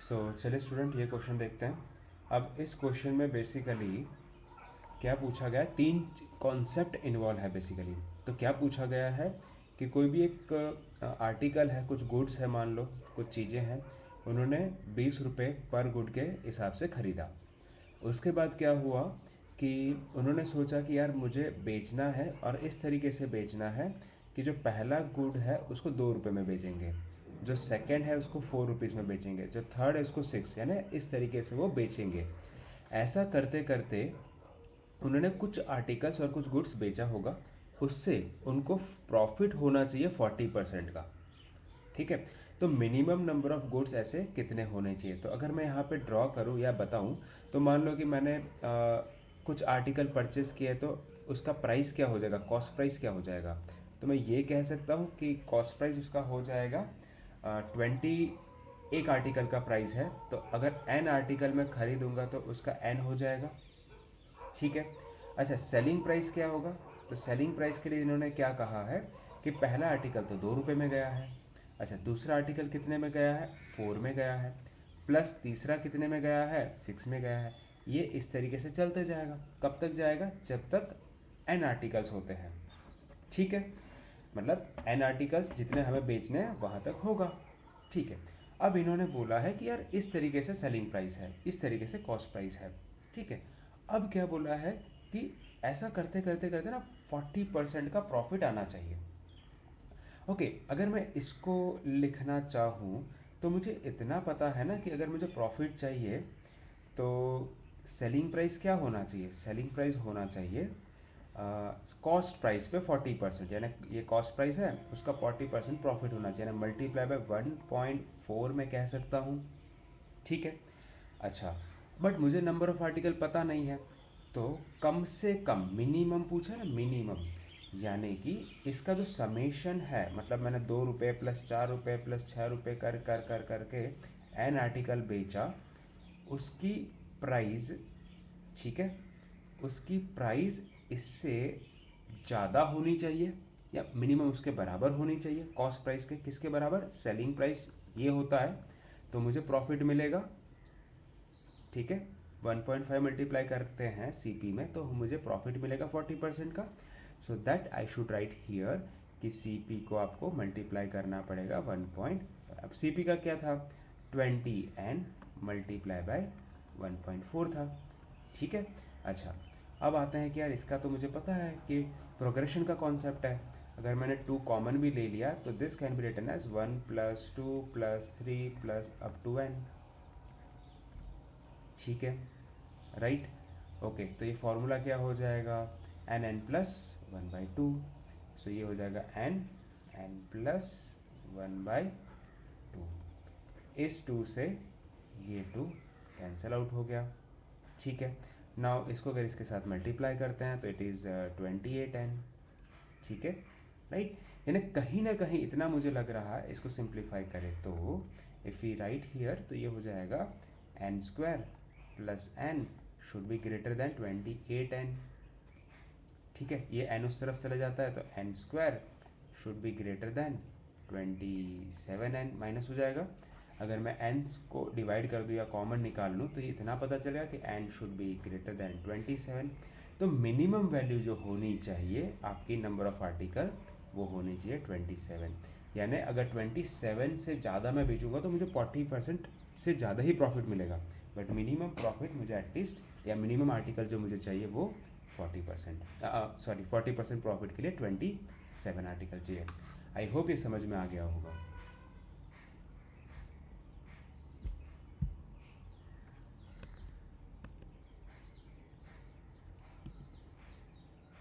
चलिए स्टूडेंट ये क्वेश्चन देखते हैं। अब इस क्वेश्चन में बेसिकली क्या पूछा गया है, तीन कॉन्सेप्ट इन्वॉल्व है बेसिकली। तो क्या पूछा गया है कि कोई भी एक आर्टिकल है, कुछ गुड्स है, मान लो कुछ चीज़ें हैं, उन्होंने 20 रुपये पर गुड के हिसाब से ख़रीदा। उसके बाद क्या हुआ कि उन्होंने सोचा कि यार मुझे बेचना है और इस तरीके से बेचना है कि जो पहला गुड है उसको 2 रुपये में बेचेंगे, जो सेकंड है उसको 4 रुपीज़ में बेचेंगे, जो थर्ड है उसको 6, यानी इस तरीके से वो बेचेंगे। ऐसा करते करते उन्होंने कुछ आर्टिकल्स और कुछ गुड्स बेचा होगा, उससे उनको प्रॉफिट होना चाहिए 40% का। ठीक है, तो मिनिमम नंबर ऑफ गुड्स ऐसे कितने होने चाहिए। तो अगर मैं यहाँ पे ड्रॉ करूँ या बताऊँ, तो मान लो कि मैंने कुछ आर्टिकल परचेस किए, तो उसका प्राइस क्या हो जाएगा, कॉस्ट प्राइस क्या हो जाएगा। तो मैं ये कह सकता हूँ कि कॉस्ट प्राइस उसका हो जाएगा 20। एक आर्टिकल का प्राइस है, तो अगर n आर्टिकल मैं खरीदूंगा तो उसका n हो जाएगा। ठीक है। अच्छा, सेलिंग प्राइस क्या होगा। तो सेलिंग प्राइस के लिए इन्होंने क्या कहा है कि पहला आर्टिकल तो 2 रुपये में गया है। अच्छा, दूसरा आर्टिकल कितने में गया है, 4 में गया है, प्लस तीसरा कितने में गया है, 6 में गया है। ये इस तरीके से चलते जाएगा। कब तक जाएगा, जब तक n आर्टिकल्स होते हैं। ठीक है, मतलब n आर्टिकल्स जितने हमें बेचने हैं वहाँ तक होगा। ठीक है, अब इन्होंने बोला है कि यार इस तरीके से सेलिंग प्राइस है, इस तरीके से कॉस्ट प्राइस है। ठीक है, अब क्या बोला है कि ऐसा करते करते करते ना 40% का प्रॉफिट आना चाहिए। ओके, अगर मैं इसको लिखना चाहूँ तो मुझे इतना पता है ना कि अगर मुझे प्रॉफिट चाहिए तो सेलिंग प्राइस क्या होना चाहिए, सेलिंग प्राइस होना चाहिए कॉस्ट प्राइस पे 40%, यानी ये कॉस्ट प्राइस है उसका 40% प्रॉफिट होना चाहिए, यानी मल्टीप्लाई बाय 1.4 मैं कह सकता हूँ। ठीक है। अच्छा, बट मुझे नंबर ऑफ आर्टिकल पता नहीं है, तो कम से कम मिनिमम पूछा ना, मिनिमम, यानी कि इसका जो समेशन है, मतलब मैंने 2 रुपये प्लस 4 रुपये प्लस 6 रुपये कर कर कर करके एन आर्टिकल बेचा, उसकी प्राइस, ठीक है, उसकी प्राइस इससे ज़्यादा होनी चाहिए या मिनिमम उसके बराबर होनी चाहिए। कॉस्ट प्राइस के किसके बराबर, सेलिंग प्राइस ये होता है, तो मुझे प्रॉफिट मिलेगा। ठीक है, 1.5 मल्टीप्लाई करते हैं सीपी में तो मुझे प्रॉफिट मिलेगा 40% का। So that I should write here कि सीपी को आपको मल्टीप्लाई करना पड़ेगा 1.5। अब सीपी का क्या था, 20 एंड मल्टीप्लाई बाय 1.4 था। ठीक है। अच्छा, अब आते हैं कि यार इसका तो मुझे पता है कि प्रोग्रेशन का कॉन्सेप्ट है। अगर मैंने 2 कॉमन भी ले लिया तो this can be written as 1 + 2 + 3 + up to n। ठीक है, राइट। ओके, तो ये फॉर्मूला क्या हो जाएगा, n प्लस 1/2। सो ये हो जाएगा n प्लस 1/2। इस 2 से ये 2 कैंसिल आउट हो गया। ठीक है, नाउ इसको अगर इसके साथ मल्टीप्लाई करते हैं तो इट इज़ 28n। ठीक है, राइट। यानी कहीं ना कहीं इतना मुझे लग रहा है, इसको सिंप्लीफाई करें तो इफ़ वी राइट हियर तो ये हो जाएगा n² + n should be greater than 28n। ठीक है, ये n उस तरफ चले जाता है तो n² should be greater than 27n minus हो जाएगा। अगर मैं n को डिवाइड कर दूँ या कॉमन निकाल लूँ तो ये इतना पता चलेगा कि n should be greater than 27। तो मिनिमम वैल्यू जो होनी चाहिए आपकी नंबर ऑफ आर्टिकल वो होनी चाहिए 27। यानी अगर 27 से ज़्यादा मैं बेचूंगा तो मुझे 40% से ज़्यादा ही प्रॉफिट मिलेगा, बट मिनिमम प्रॉफिट मुझे एटलीस्ट, या मिनिमम आर्टिकल जो मुझे चाहिए वो 40%, सॉरी 40% प्रॉफिट के लिए 27 आर्टिकल चाहिए। आई होप ये समझ में आ गया होगा।